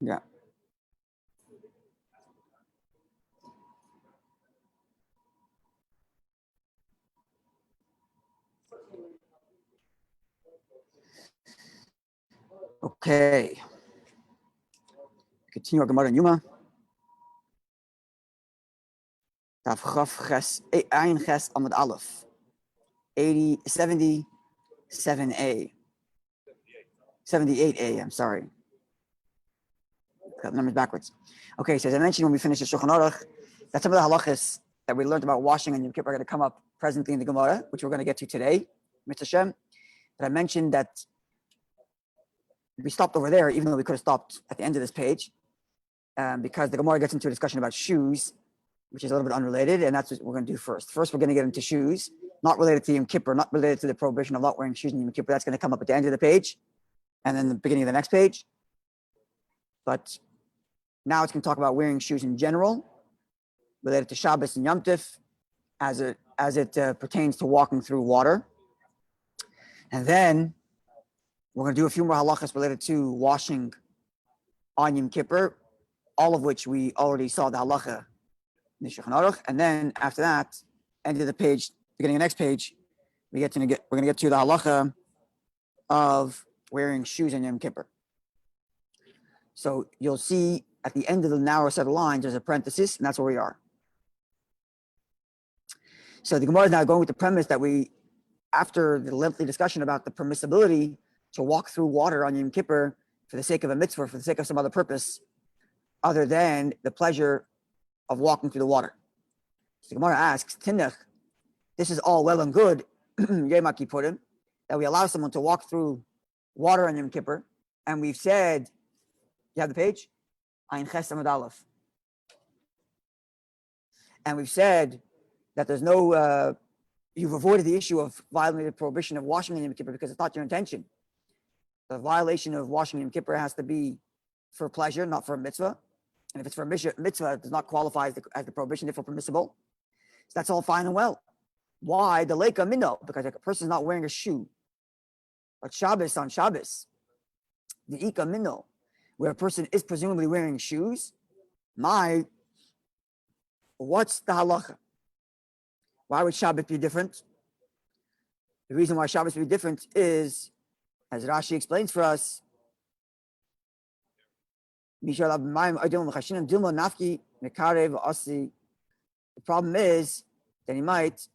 Yeah. Okay. Continue our Gemara in Yoma. Taf Chaf Ches Ein Ches Amud Aleph. 77A. 78A, I'm sorry. Got numbers backwards. Okay, so as I mentioned when we finished the Shulchan Aruch, that some of the halachos that we learned about washing on Yom Kippur are going to come up presently in the Gemara, which we're going to get to today, Mitzvah Shem. But I mentioned that we stopped over there, even though we could have stopped at the end of this page, because the Gemara gets into a discussion about shoes, which is a little bit unrelated, and that's what we're going to do first. First, we're going to get into shoes, not related to Yom Kippur, not related to the prohibition of not wearing shoes in Yom Kippur. That's going to come up at the end of the page, and then the beginning of the next page. But now it's going to talk about wearing shoes in general, related to Shabbos and Yom Tif, as it pertains to walking through water. And then we're going to do a few more halachas related to washing on Yom Kippur, all of which we already saw the halacha in the Shulchan Aruch. And then after that, end of the page, beginning of the next page, we're going to get to the halacha of wearing shoes on Yom Kippur. So you'll see at the end of the narrow set of lines, there's a parenthesis, and that's where we are. So the Gemara is now going with the premise that after the lengthy discussion about the permissibility to walk through water on Yom Kippur for the sake of a mitzvah, for the sake of some other purpose, other than the pleasure of walking through the water. So the Gemara asks, Tinnach, this is all well and good, Yoma Kippurim, that we allow someone to walk through water on Yom Kippur, and we've said, you have the page? Ein Ches Amud Aleph. And we've said that there's no, you've avoided the issue of violating the prohibition of washing in Yom Kippur because it's not your intention. The violation of washing in Yom Kippur has to be for pleasure, not for a mitzvah. And if it's for a mitzvah, it does not qualify as the prohibition, therefore permissible. So that's all fine and well. Why? The Leika Minno, because a person is not wearing a shoe. But Shabbos on Shabbos, the Ika Minno, where a person is presumably wearing shoes, what's the halacha? Why would Shabbos be different? The reason why Shabbos would be different is, as Rashi explains for us, the problem is that he might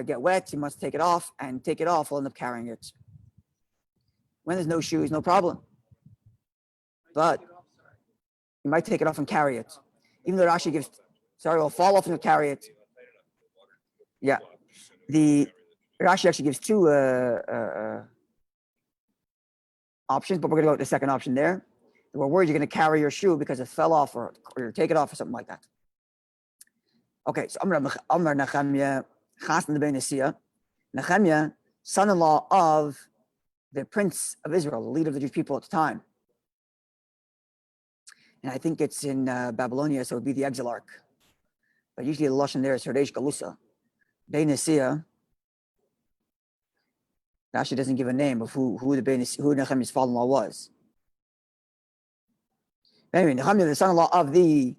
get wet, he must take it off, and take it off, he'll end up carrying it. When there's no shoes, no problem. But you might take it off and carry it. Even though Rashi gives, will fall off and carry it. Yeah. The Rashi actually gives two options, but we're going to go with the second option there. We're worried you're going to carry your shoe because it fell off or you take it off or something like that. Okay, so Amar Nechemia, Chasna ben Nesiya, Nechemia, son-in-law of the prince of Israel, the leader of the Jewish people at the time. And I think it's in Babylonia, so it would be the exilarch. But usually the Lashon there is Herdesh Galusa. Ben Nesiya, Rashi doesn't give a name of who Nechemia's father-in-law was. Anyway, Nechemia, the son-in-law of the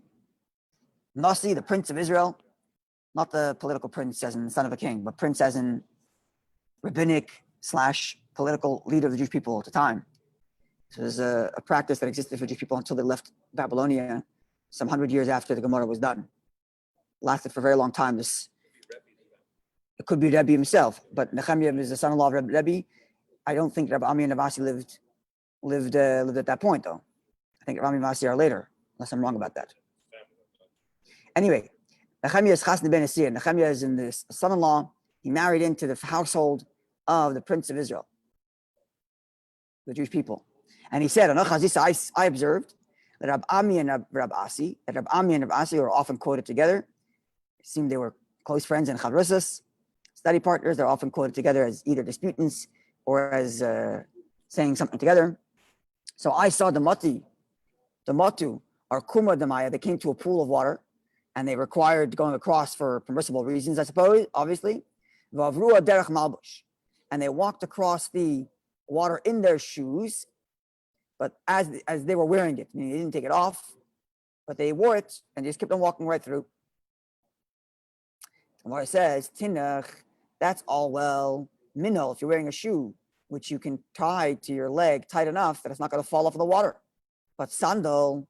Nasi, the prince of Israel, not the political prince as in son of a king, but prince as in rabbinic / political leader of the Jewish people at the time. So there's a practice that existed for Jewish people until they left Babylonia some 100 years after the Gemara was done. Lasted for a very long time. It could be Rabbi himself, but Nechemia is the son-in-law of Rabbi. I don't think Rabbi Ami and Navasi lived at that point, though. I think Rabbi and Navasi are later, unless I'm wrong about that. Anyway, Nechemia is Chasna ben Nesiya. Nechemia is in this son-in-law. He married into the household of the prince of Israel, the Jewish people. And he said, I observed that Rabbi Ami and Rabbi Asi were often quoted together. It seemed they were close friends and chavrusas, study partners. They're often quoted together as either disputants or as saying something together. So I saw the Matu, or Kuma Damaya, they came to a pool of water and they required going across for permissible reasons, I suppose, obviously. Vavrua derech malbush. And they walked across the water in their shoes, but as they were wearing it, meaning they didn't take it off, but they wore it and just kept on walking right through. Gemara says, Tinach, that's all well. Minol, if you're wearing a shoe, which you can tie to your leg tight enough that it's not going to fall off in the water. But sandal,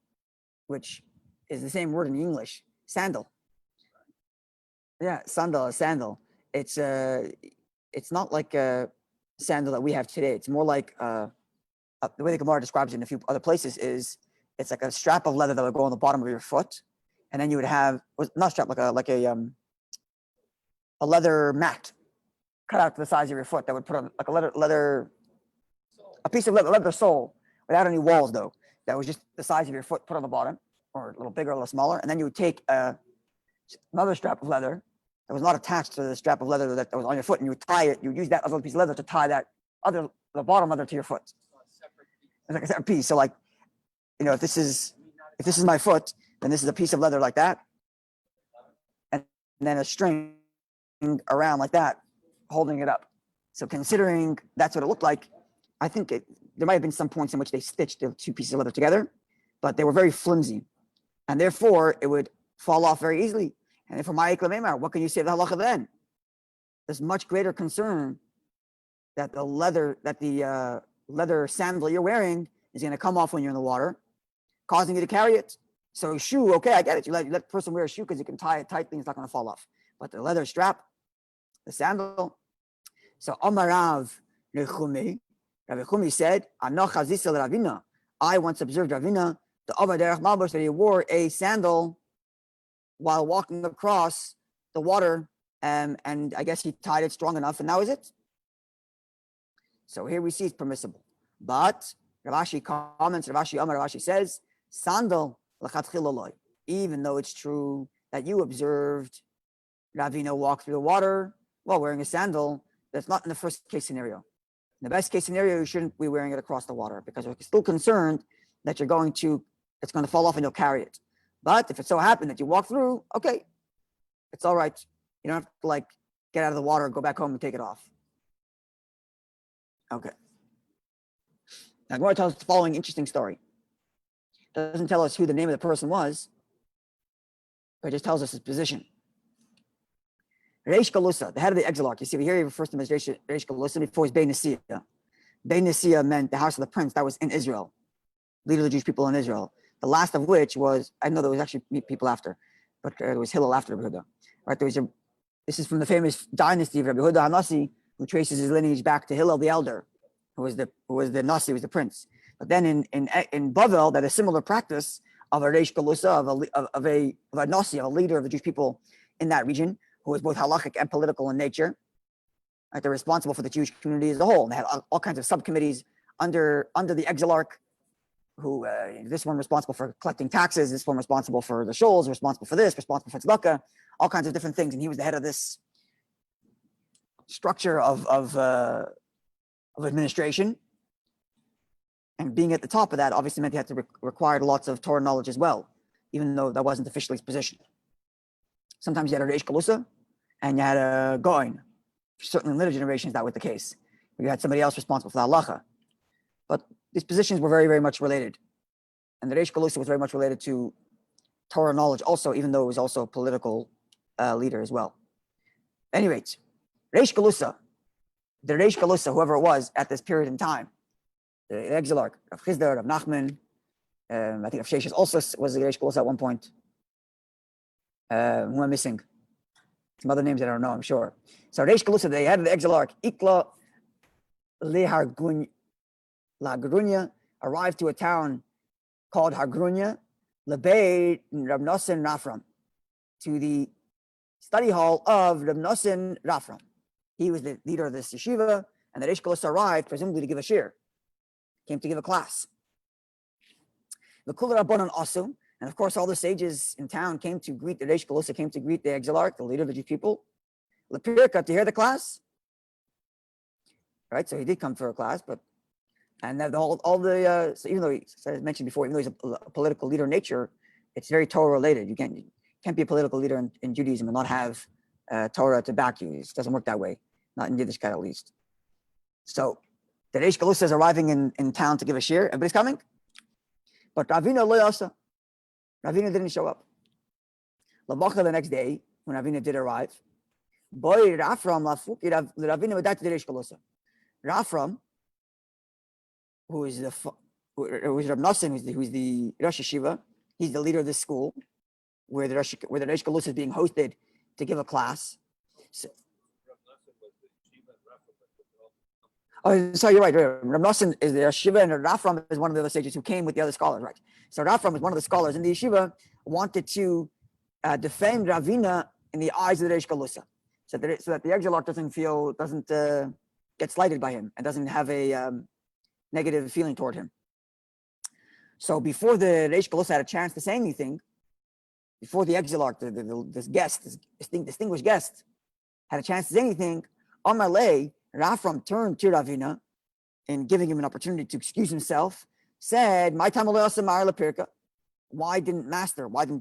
which is the same word in English, sandal. Yeah, sandal. It's not like a sandal that we have today. It's more like the way the Gemara describes it in a few other places is it's like a strap of leather that would go on the bottom of your foot, and then you would have not strap like a leather mat cut out to the size of your foot that would put on like a piece of leather sole without any walls though. That was just the size of your foot put on the bottom, or a little bigger, a little smaller, and then you would take another strap of leather that was not attached to the strap of leather that was on your foot, and you would tie it. You would use that other piece of leather to tie the bottom leather to your foot. It's like a separate piece. So like, if this is my foot, then this is a piece of leather like that, and then a string around like that, holding it up. So considering that's what it looked like, I think there might have been some points in which they stitched the two pieces of leather together, but they were very flimsy, and therefore it would fall off very easily. And therefore, what can you say of the halacha then? There's much greater concern that the leather sandal you're wearing is going to come off when you're in the water, causing you to carry it. So shoe, okay, I get it. You let the person wear a shoe because you can tie it tightly, it's not going to fall off. But the leather strap, the sandal. So Amarav Nechumi, Rabbi Chumi said, I once observed Ravina, the Avaderach Malbush, that he wore a sandal while walking across the water, and I guess he tied it strong enough, and that was it. So here we see it's permissible. But Ravashi comments, Ravashi says, sandal l'chatchila, even though it's true that you observed Ravina walk through the water while wearing a sandal, that's not in the first case scenario. In the best case scenario, you shouldn't be wearing it across the water because we're still concerned that it's going to fall off and you'll carry it. But if it so happened that you walk through, okay, it's all right. You don't have to get out of the water, go back home and take it off. Okay. Now, Gemara tells us the following interesting story. It doesn't tell us who the name of the person was, but it just tells us his position. Reish Galusa, the head of the exilarch. You see, here he refers to him as Reish Galusa before he's Bein Nesiya. Bein Nesiya meant the house of the prince. That was in Israel, leader of the Jewish people in Israel. The last of which was, I know there was actually people after, but there was Hillel after Rabbi Huda. Right? This is from the famous dynasty of Rabbi Huda HaNasi, who traces his lineage back to Hillel the elder, who was the Nasi, was the prince. But then in Bavel, that a similar practice of a Reish Galusa, of a Nasi, of a leader of the Jewish people in that region, who was both halachic and political in nature. Right? They're responsible for the Jewish community as a whole. And they had all kinds of subcommittees under the exilarch, who this one responsible for collecting taxes, this one responsible for the shoals, responsible for this, responsible for tzedakah, all kinds of different things. And he was the head of this structure of administration. And being at the top of that obviously meant he had to require lots of Torah knowledge as well, even though that wasn't officially his position. Sometimes you had a Reish Galusa and you had a Goin. Certainly in later generations, that was the case. You had somebody else responsible for the halacha. But these positions were very, very much related. And the Reish Galusa was very much related to Torah knowledge also, even though it was also a political leader as well. At any rate, Reish Galusa, whoever it was at this period in time, the exilarch, Rav Chizdar, Rav Nachman, I think Rav Sheshes also was the Reish Galusa at one point. Who am I missing? Some other names that I don't know, I'm sure. So Reish Galusa, the head of the exilarch, Ikla Hargunya, arrived to a town called Hargunya, Lebei Rab Nosson Rafram, to the study hall of Rab Nosson Rafram. He was the leader of this yeshiva, and the Reish Galusa arrived presumably to give a shir, came to give a class. The Kula Rabbanon Asu, and of course all the sages in town came to greet the Reish Galusa, came to greet the exilarch, the leader of the Jewish people, Lepirka, to hear the class. Right, so he did come for a class, but and then so even though as I mentioned before, even though he's a political leader in nature, it's very Torah related. You can't be a political leader in Judaism and not have Torah to back you. It doesn't work that way, not in Yiddishkeit at least. So The Reish Galusa is arriving in town to give a shir. Everybody's coming. But Ravina lo yasa. Ravina didn't show up. Lavacha the next day, when Ravina did arrive, boy Rafram lafuki Ravina without the Reish Galusa. Rafram, who is Rab Nassim, who's the Rosh Yeshiva, he's the leader of this school, where the Reish Galusa is being hosted to give a class. So, oh, sorry, you're right. Rab Nassim is the yeshiva, and Rafram is one of the other sages who came with the other scholars, right? So Rafram is one of the scholars in the yeshiva, wanted to defend Ravina in the eyes of the Reish Galusa, so that the exilarch doesn't get slighted by him and doesn't have a negative feeling toward him. So before the Reish Galusa had a chance to say anything, before the exilarch, this distinguished guest, had a chance to say anything, Amar Lei, Rafram turned to Ravina and giving him an opportunity to excuse himself, said, "My time pirka. Why didn't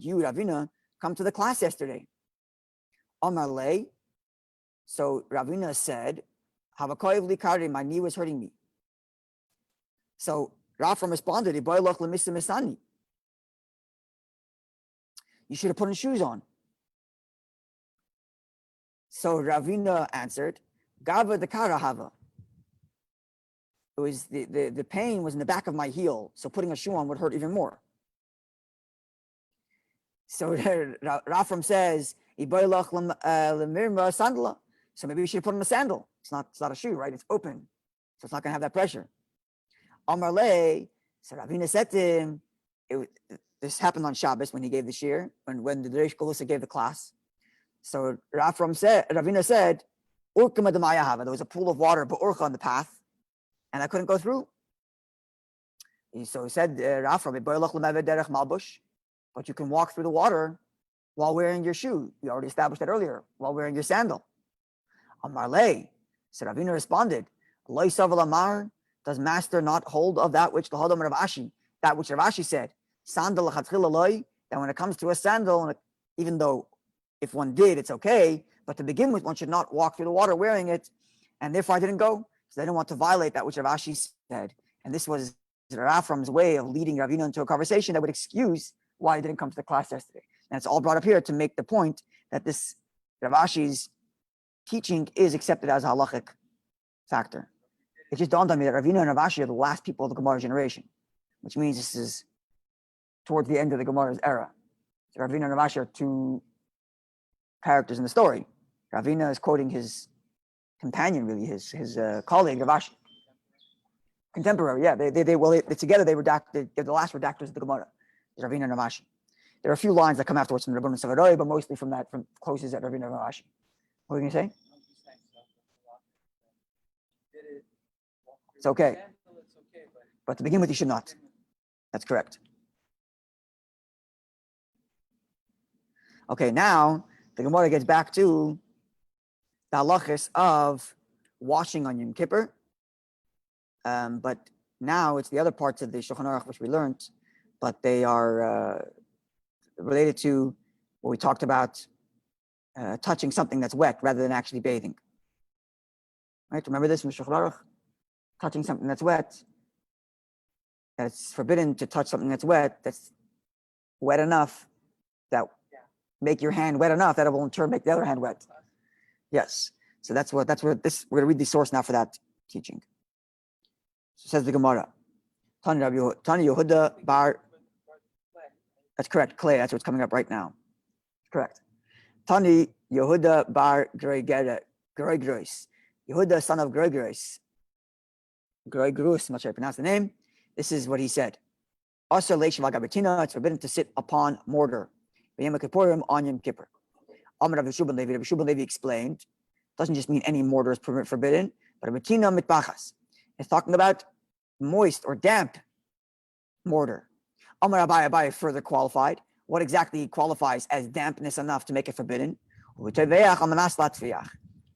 you, Ravina, come to the class yesterday?" Amar Lei. So Ravina said, "Havakoyev likari, my knee was hurting me." So Rafram responded, "You should have put on shoes on." So Ravina answered, "Gava the karahava." It was the pain was in the back of my heel, so putting a shoe on would hurt even more. So Rafram says, so maybe we should put on a sandal. It's not a shoe, right? It's open, so it's not going to have that pressure. Amar Lei, so Ravina said to him, this happened on Shabbos when he gave the shir, when the Reish Galusa gave the class. So Ravina said, Urkama Damayahava, there was a pool of water, but Urcha on the path, and I couldn't go through. So he said, Rafram, but you can walk through the water while wearing your shoe. We already established that earlier, while wearing your sandal. Amar Lei, so Ravina responded, Loi Saval Amar, does master not hold of that which the Hadam Rav Ashi, that which Rav Ashi said, sandal lachatchila loy, that when it comes to a sandal, even though if one did, it's okay, but to begin with, one should not walk through the water wearing it, and therefore I didn't go, so they didn't want to violate that which Rav Ashi said. And this was Rafram's way of leading Ravina into a conversation that would excuse why he didn't come to the class yesterday. And it's all brought up here to make the point that this Rav Ashi's teaching is accepted as a halachic factor. It just dawned on me that Ravina and Rav Ashi are the last people of the Gemara generation, which means this is towards the end of the Gemara's era. So Ravina and Rav Ashi are two characters in the story. Ravina is quoting his companion, really, his colleague, Rav Ashi. Contemporary, yeah. They together they're the last redactors of the Gemara. Ravina and Rav Ashi. There are a few lines that come afterwards from Rabban Savaroi, but mostly from closest at Ravina and Rav Ashi. What are you going to say? It's okay. But to begin with, you should not. That's correct. Okay, now the Gemara gets back to the halachos of washing on Yom Kippur. But now it's the other parts of the Shulchan Aruch which we learned, but they are related to what we talked about, touching something that's wet rather than actually bathing. Right? Remember this from Shulchan Aruch? Touching something that's wet. That it's forbidden to touch something that's wet enough that make your hand wet enough that it will in turn make the other hand wet. Yes. So that's where we're going to read the source now for that teaching. So says the Gemara. Tani Yehuda bar. That's correct. Clay. That's what's coming up right now. Correct. Tani Yehuda bar Gregoris. Yehuda, son of Gregoris. Gregoris, I'm not sure I pronounce the name. This is what he said. It's forbidden to sit upon mortar. Yom Kippurim on Yom Kippur. Rabbi Levi explained, doesn't just mean any mortar is forbidden, but Abatina mitbachas. It's talking about moist or damp mortar. Amar Abai further qualified. What exactly qualifies as dampness enough to make it forbidden?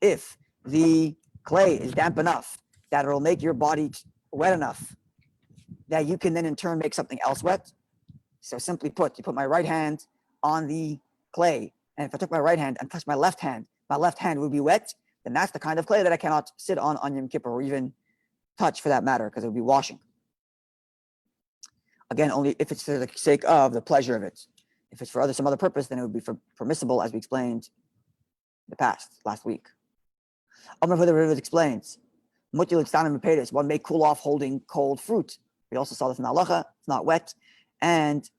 If the clay is damp enough that it will make your body wet enough that you can then in turn make something else wet. So simply put, you put my right hand on the clay, and if I took my right hand and touched my left hand would be wet, then that's the kind of clay that I cannot sit on Yom Kippur or even touch for that matter, because it would be washing. Again, only if it's for the sake of the pleasure of it. If it's for some other purpose, then it would be permissible, as we explained in the past, last week. Amar the River explains, one may cool off holding cold fruit. We also saw this in the halacha. It's not wet. And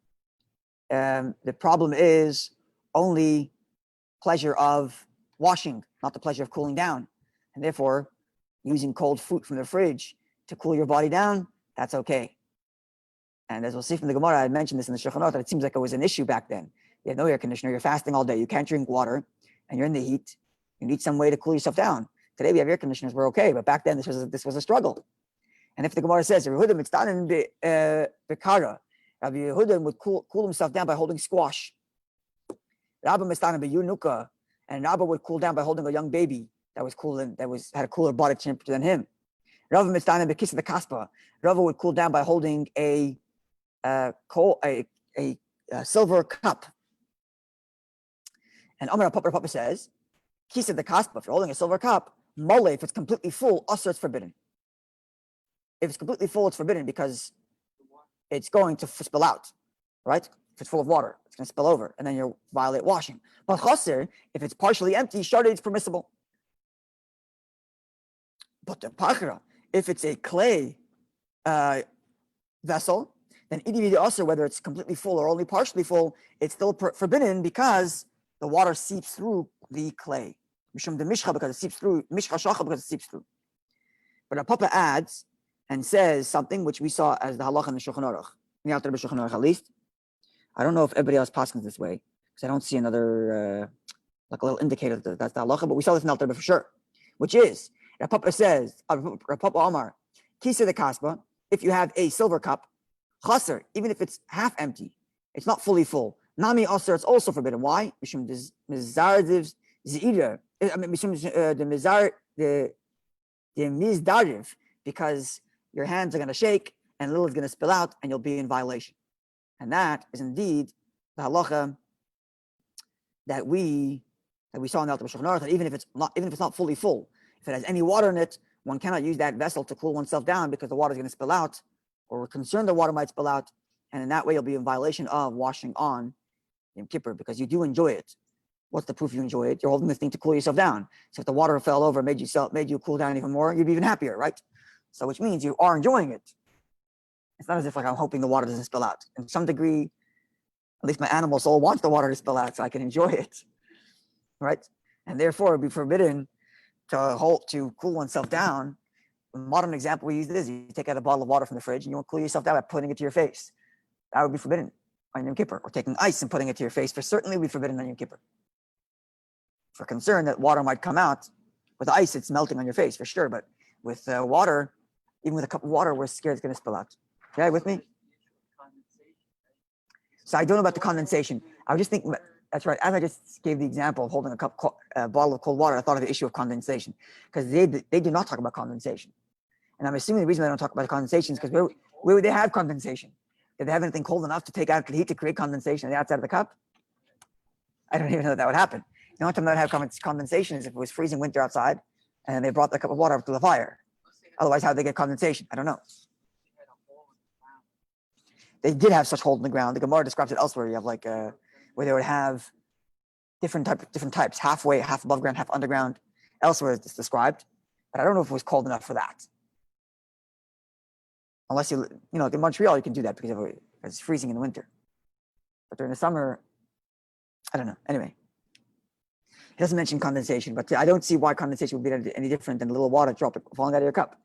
the problem is only pleasure of washing, not the pleasure of cooling down. And therefore, using cold fruit from the fridge to cool your body down, that's okay. And as we'll see from the Gemara, I mentioned this in the Shulchan Aruch, that it seems like it was an issue back then. You have no air conditioner, you're fasting all day, you can't drink water, and you're in the heat. You need some way to cool yourself down. Today we have air conditioners, we're okay, but back then this was a struggle. And if the Gemara says, Rabbi Yehuda would cool himself down by holding squash. Rabbi and Rabbi would cool down by holding a young baby that was cool and had a cooler body temperature than him. Rabbi would cool down by holding a silver cup. And Amar Papa says, Kisa the kaspa, if you're holding a silver cup, mole, if it's completely full, usher, it's forbidden. If it's completely full, it's forbidden because it's going to spill out, right? If it's full of water, it's going to spill over, and then you'll violate washing. But chaser, if it's partially empty, sharded, it's permissible. But the pachra, if it's a clay vessel, then also whether it's completely full or only partially full, it's still forbidden because the water seeps through the clay. Mishum de mishcha, because it seeps through, mishcha shacha, because it seeps through. But Papa adds and says something which we saw as the halacha in the Shulchan Aruch, in the Alter Rebbe Shulchan Aruch at least. I don't know if everybody else passes this way, because I don't see another, like a little indicator that that's the halacha, but we saw this in Alter Rebbe for sure, which is, Papa says, Papa Omar, Kisa the kaspa, if you have a silver cup, chaser, even if it's half empty, it's not fully full. Nami aser, it's also forbidden. Why? Mishum mizardiv zira. I mean, mishum the mizdariv, because your hands are going to shake and a little is going to spill out and you'll be in violation. And that is indeed the halacha that we saw in the Alter Shulchan Aruch, that even if it's not fully full, if it has any water in it, one cannot use that vessel to cool oneself down because the water is going to spill out, or we're concerned the water might spill out, and in that way you'll be in violation of washing on Yom Kippur because you do enjoy it. What's the proof you enjoy it? You're holding this thing to cool yourself down. So if the water fell over, made you cool down even more, you'd be even happier, right? So which means you are enjoying it. It's not as if like I'm hoping the water doesn't spill out. In some degree, at least my animal soul wants the water to spill out so I can enjoy it, right? And therefore it'd be forbidden to cool oneself down. A modern example we use this: you take out a bottle of water from the fridge and you want to cool yourself down by putting it to your face. That would be forbidden on Yom Kippur. Or taking ice and putting it to your face, for certainly would be forbidden on Yom Kippur. For concern that water might come out, with ice it's melting on your face for sure, but with water, even with a cup of water, we're scared it's going to spill out. Yeah, with me? So I don't know about the condensation. I was just thinking, that's right. As I just gave the example of holding a bottle of cold water, I thought of the issue of condensation, because they do not talk about condensation. And I'm assuming the reason they don't talk about condensation is because where would they have condensation? Did they have anything cold enough to take out the heat to create condensation on the outside of the cup? I don't even know that would happen. The only time that would have condensation is if it was freezing winter outside and they brought the cup of water up to the fire. Otherwise, how would they get condensation? I don't know. They did have such holes in the ground. The Gemara describes it elsewhere. You have like where they would have different types, halfway, half above ground, half underground. Elsewhere it's described, but I don't know if it was cold enough for that. Unless in Montreal you can do that because it's freezing in the winter. But during the summer, I don't know. Anyway, he doesn't mention condensation, but I don't see why condensation would be any different than a little water drop falling out of your cup.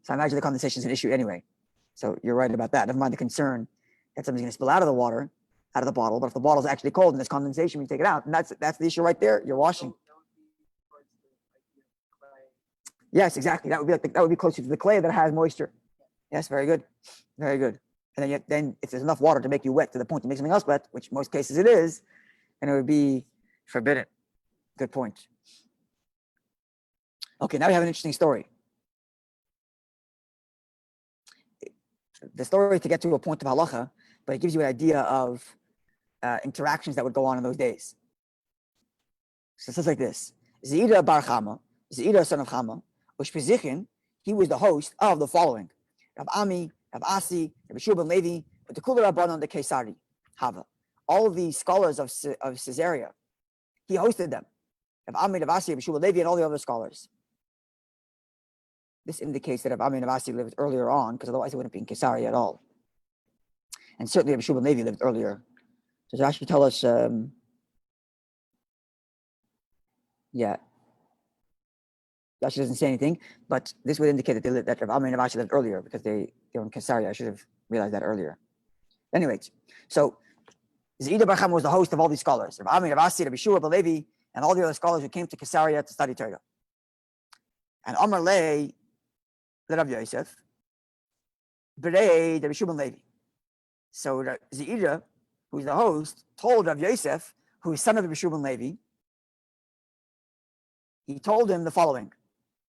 So I imagine the condensation is an issue anyway. So you're right about that. Never mind the concern that something's going to spill out of the water, out of the bottle. But if the bottle's actually cold and there's condensation, when you take it out, and that's the issue right there. You're washing. Yes, exactly. That would be closer to the clay that has moisture. Yes, very good, very good. And then if there's enough water to make you wet to the point to make something else wet, which most cases it is, then it would be forbidden. Good point. Okay, now we have an interesting story. The story to get to a point of halacha, but it gives you an idea of interactions that would go on in those days. So it says like this: Zeira bar Chama, Zeira son of Chama, ushpezichin he was the host of the following: Rav Ami, Rav Asi, Rabbi Shua ben Levi, but the Kula Rabbanon the Kesari, Hava. All of the scholars of Caesarea, he hosted them. Rav Ami, Rav Asi, Rabbi Shua ben Levi, and all the other scholars. This indicates that Rav Ami and Rav Asi lived earlier on, because otherwise he wouldn't be in Caesarea at all. And certainly Rabbi Shua ben Levi lived earlier. Does Rashi tell us? Yeah. Rashi doesn't say anything, but this would indicate that Rav Ami and Rav Asi lived earlier, because they were in Caesarea. I should have realized that earlier. Anyways, so Zeida Bar Chama was the host of all these scholars. Rav Ami, Rav Asi, Rabbi Shua ben Levi, and all the other scholars who came to Caesarea to study Torah. And Amar Lei, the Rav Yosef, Berei, Rabbi Shua ben Levi. So Zeida, who's the host, told Rav Yosef, who is son of Rabbi Shua ben Levi, he told him the following.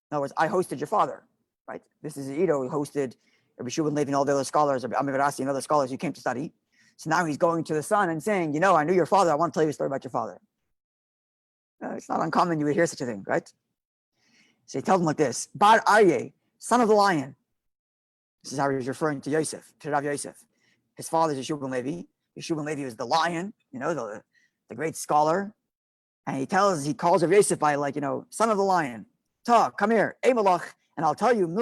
In other words, I hosted your father, right? This is Zeida who hosted Rabbi Shua ben Levi and all the other scholars, Rabbi Ami Rasi and other scholars who came to study. So now he's going to the son and saying, I knew your father. I want to tell you a story about your father. It's not uncommon you would hear such a thing, right? So he tells him like this: Bar Aryeh, son of the lion. This is how he was referring to Yosef, to Rav Yosef. His father is Yeshua ben Levi. Yeshua ben Levi was the lion, the great scholar. And he calls Rav Yosef by son of the lion. Ta, come here, Emalach, and I'll tell you, and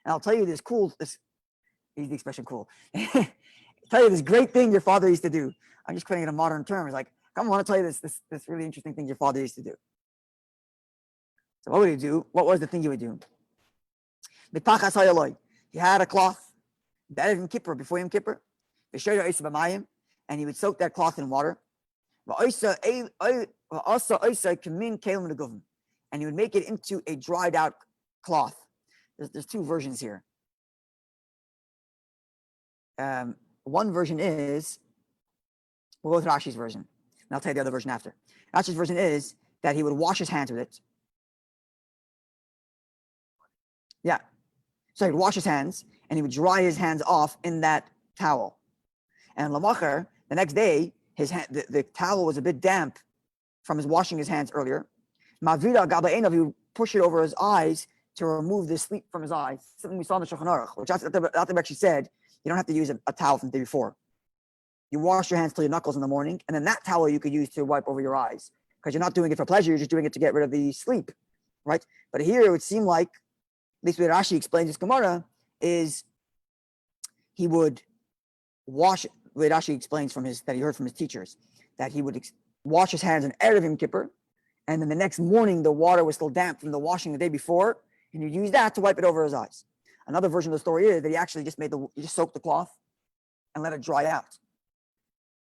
I'll tell you this, he's the expression cool. Tell you this great thing your father used to do. I'm just putting it in modern terms. Like, come on, I want to tell you this really interesting thing your father used to do. So what would he do? What was the thing he would do? He had a cloth, Yom Kippur, before Yom Kippur, and he would soak that cloth in water. And he would make it into a dried out cloth. There's two versions here. One version is, we'll go with Rashi's version, and I'll tell you the other version after. Rashi's version is that he would wash his hands with it. Yeah. So he'd wash his hands, and he would dry his hands off in that towel. And Lamacher, the next day, the towel was a bit damp from his washing his hands earlier. Mavira Gabaenov, he would push it over his eyes to remove the sleep from his eyes. Something we saw in the Shulchan Aruch, which Rabbi actually said, you don't have to use a towel from the day before. You wash your hands till your knuckles in the morning, and then that towel you could use to wipe over your eyes, because you're not doing it for pleasure, you're just doing it to get rid of the sleep, right? But here it would seem like, at least what Rashi explains this Gemara, is he would wash, what Rashi explains that he heard from his teachers, that he would wash his hands on Erev Yom Kippur, and then the next morning the water was still damp from the washing the day before, and he'd use that to wipe it over his eyes. Another version of the story is that he actually just soaked the cloth and let it dry out.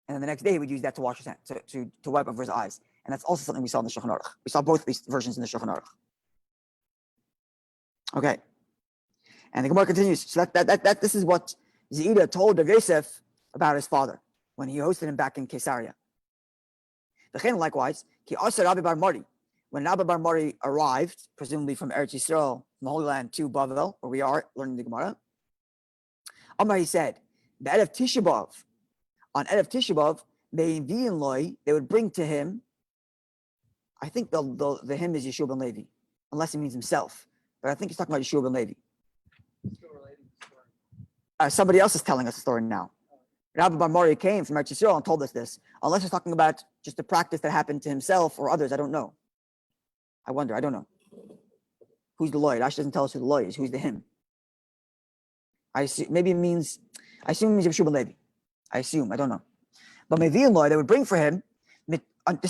And then the next day he would use that to wash his hands, to wipe over his eyes. And that's also something we saw in the Shulchan Aruch. We saw both of these versions in the Shulchan Aruch. Okay. And the Gemara continues. So this is what Zeida told Rav Yosef about his father when he hosted him back in Caesarea. Likewise, Rabbi Bar Mari, when Rabbi Bar Mari arrived, presumably from Eretz Yisrael, from the Holy Land to Bavel, where we are learning the Gemara, Amar, he said, the Erev Tisha B'Av, on Erev Tisha B'Av, they would bring to him, I think the him is Yeshua ben Levi, unless he means himself, but I think he's talking about Yeshua ben Levi. Somebody else is telling us the story now. Rabbi Bar Mari came from Eretz Yisrael and told us this, unless he's talking about just a practice that happened to himself or others. I don't know. I wonder. I don't know. Who's the Loy? Rashi doesn't tell us who the Loy is. Who's the him? I assume it means Yeshua ben Levi. I assume. I don't know. But Mevi and Loy, they would bring for him, this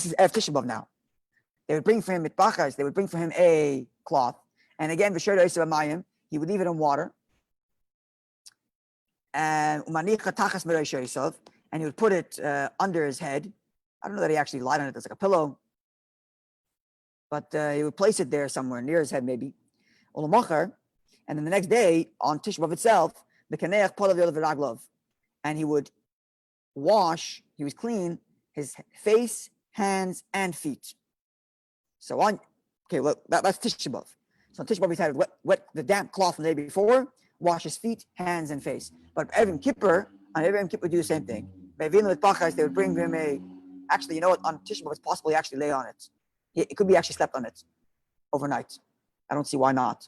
is Erev Tisha B'Av now. They would bring for him mitbachas. They would bring for him a cloth. And again, v'sher d'osav b'mayim, he would leave it in water. And he would put it under his head. I don't know that he actually lied on it as like a pillow, but he would place it there somewhere near his head, maybe. And then the next day on Tisha B'Av itself, the kaneach polav yolav v'raglov, and he would wash. He was clean his face, hands, and feet. So that's Tisha B'Av. So on Tisha B'Av, he had wet the damp cloth from the day before, wash his feet, hands, and face. But on every Yom Kippur, would do the same thing. They would bring him actually, on Tisha B'Av, it's possible he actually lay on it. It could be actually slept on it overnight. I don't see why not.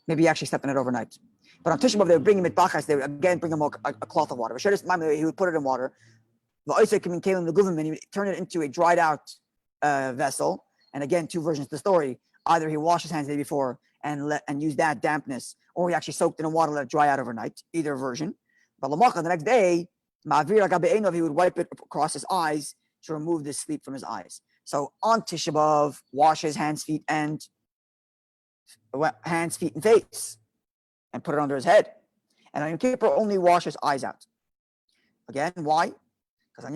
Maybe he actually slept in it overnight. But on Tisha B'Av, they would bring him mitbachas. They would again bring him a cloth of water. He would put it in water. He would turn it into a dried out vessel. And again, two versions of the story. Either he washed his hands the day before and used that dampness, or he actually soaked it in water, let it dry out overnight. Either version. But the next day, he would wipe it across his eyes to remove the sleep from his eyes. So on Tisha B'Av, wash his hands, feet, and face, and put it under his head. And on Yom Kippur, only wash his eyes out. Again, why? Because on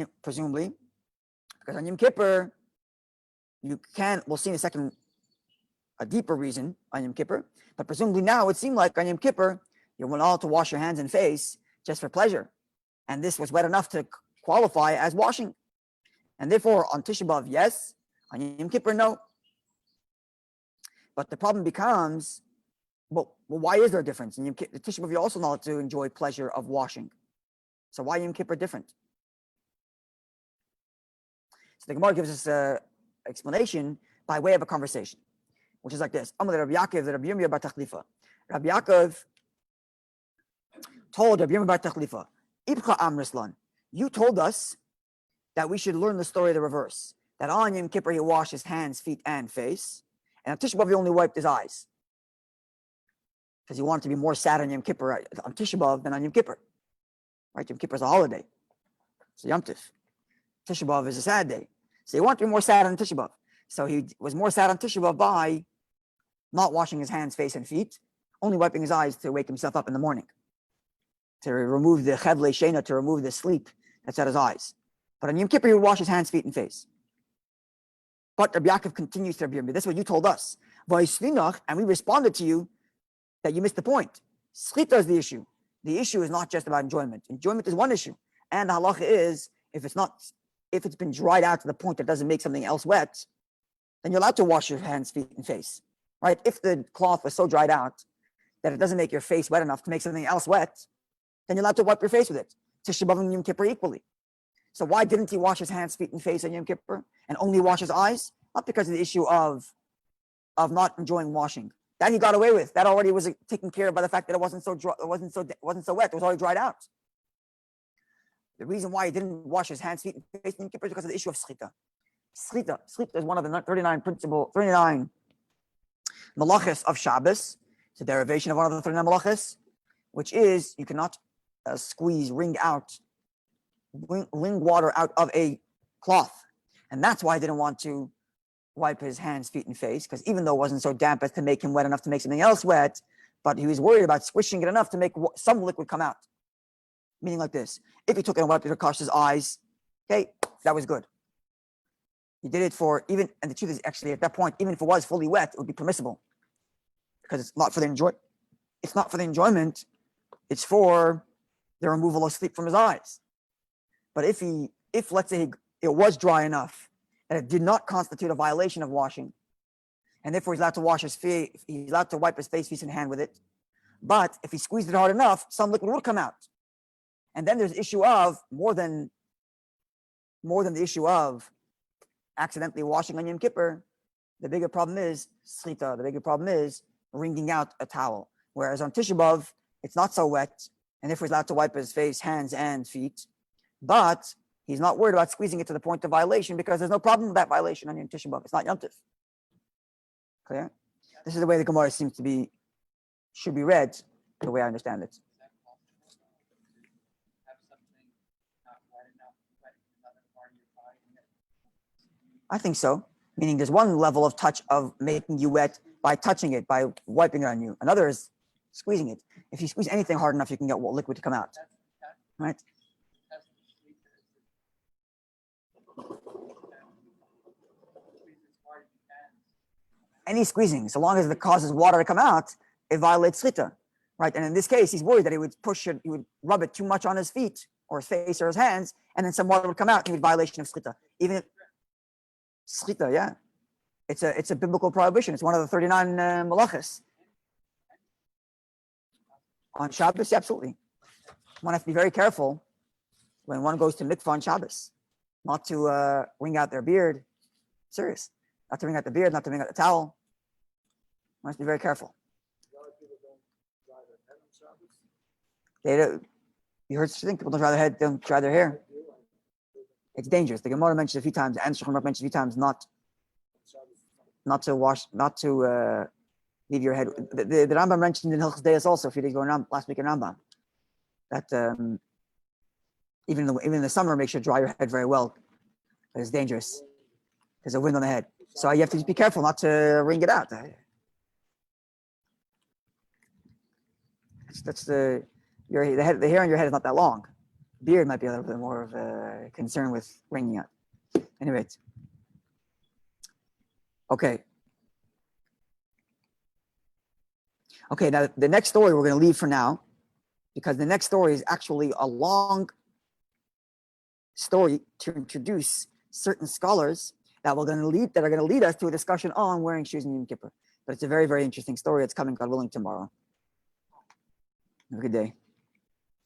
Yom Kippur, we'll see in a second a deeper reason on Yom Kippur, but presumably now it seemed like on Yom Kippur, you're allowed to wash your hands and face just for pleasure. And this was wet enough to qualify as washing. And therefore, on Tisha B'Av, yes. On Yom Kippur, no. But the problem becomes, well, why is there a difference? In Tisha B'Av, you're also allowed to enjoy pleasure of washing. So why Yom Kippur different? So the Gemara gives us an explanation by way of a conversation, which is like this. Rabbi Yaakov told Rabbi Yirmiyah bar Tachlifa, Ibcha Amrislan, you told us that we should learn the story of the reverse, that on Yom Kippur he washed his hands, feet, and face, and on Tisha B'Av he only wiped his eyes, because he wanted to be more sad on Yom Kippur on Tisha B'Av than on Yom Kippur. Right? Yom Kippur is a holiday. It's a Yom Tif. Tisha B'Av is a sad day. So he wanted to be more sad on Tisha B'Av. So he was more sad on Tisha B'Av by not washing his hands, face, and feet, only wiping his eyes to wake himself up in the morning, to remove the chevle shena, to remove the sleep that's at his eyes. But on Yom Kippur, he would wash his hands, feet, and face. But Rabbi Yaakov continues to Rabbi Yirmiyah, this is what you told us. And we responded to you that you missed the point. Schlita is the issue. The issue is not just about enjoyment. Enjoyment is one issue. And the halacha is, if it's been dried out to the point that doesn't make something else wet, then you're allowed to wash your hands, feet, and face. Right? If the cloth was so dried out that it doesn't make your face wet enough to make something else wet, then you're allowed to wipe your face with it. Tisha B'Av and Yom Kippur equally. So why didn't he wash his hands, feet, and face on Yom Kippur and only wash his eyes? Not because of the issue of not enjoying washing. That he got away with. That already was taken care of by the fact that it wasn't so dry, it wasn't so wet. It was already dried out. The reason why he didn't wash his hands, feet, and face in Yom Kippur is because of the issue of schita. Schita is one of the 39 malachos of Shabbos. It's a derivation of one of the 39 malachos, which is you cannot wring water out of a cloth. And that's why I didn't want to wipe his hands, feet, and face, because even though it wasn't so damp as to make him wet enough to make something else wet, but he was worried about squishing it enough to make some liquid come out. Meaning like this: if he took it and wiped it across his eyes, okay, that was good. He did it for and the truth is actually at that point, even if it was fully wet, it would be permissible, because it's not for the enjoyment, it's for the removal of sleep from his eyes. But if let's say it was dry enough that it did not constitute a violation of washing, and therefore he's allowed to wash his face, he's allowed to wipe his face, feet, and hand with it. But if he squeezed it hard enough, some liquid would come out. And then there's the issue of more than the issue of accidentally washing on Yom Kippur. The bigger problem is slita. The bigger problem is wringing out a towel. Whereas on Tisha B'Av, it's not so wet, and therefore he's allowed to wipe his face, hands, and feet. But he's not worried about squeezing it to the point of violation, because there's no problem with that violation on Yom Tisha B'Av. It's not Yom Tif. Clear? This is the way the Gemara should be read, the way I understand it. I think so. Meaning there's one level of touch of making you wet by touching it, by wiping it on you. Another is squeezing it. If you squeeze anything hard enough, you can get liquid to come out. Right? Any squeezing, so long as it causes water to come out, it violates slita. Right? And in this case, he's worried that he would he would rub it too much on his feet or his face or his hands, and then some water would come out, and he would violation of slita. Even if Schita, yeah. It's a biblical prohibition. It's one of the 39 malachos. On Shabbos, absolutely. One has to be very careful when one goes to mikvah on Shabbos, not to wring out their beard. Serious. Not to wring out the beard, not to wring out the towel. One has to be very careful. They don't, you heard such a thing. People don't dry their hair. It's dangerous. The Gemara mentions a few times, and Shulchan Aruch mentions a few times, not to wash, not to leave your head. The Rambam mentioned in Hilchos Deis also a few days ago, last week in Rambam, that even in the summer, make sure to dry your head very well. It's dangerous. There's a wind on the head, so you have to be careful not to wring it out. That's the hair on your head is not that long. Beard might be a little bit more of a concern with wringing out. Anyway, okay. Now the next story we're going to leave for now, because the next story is actually a long story to introduce certain scholars that are going to lead us to a discussion on wearing shoes in Yom Kippur. But it's a very, very interesting story. It's coming, God willing, tomorrow. Have a good day.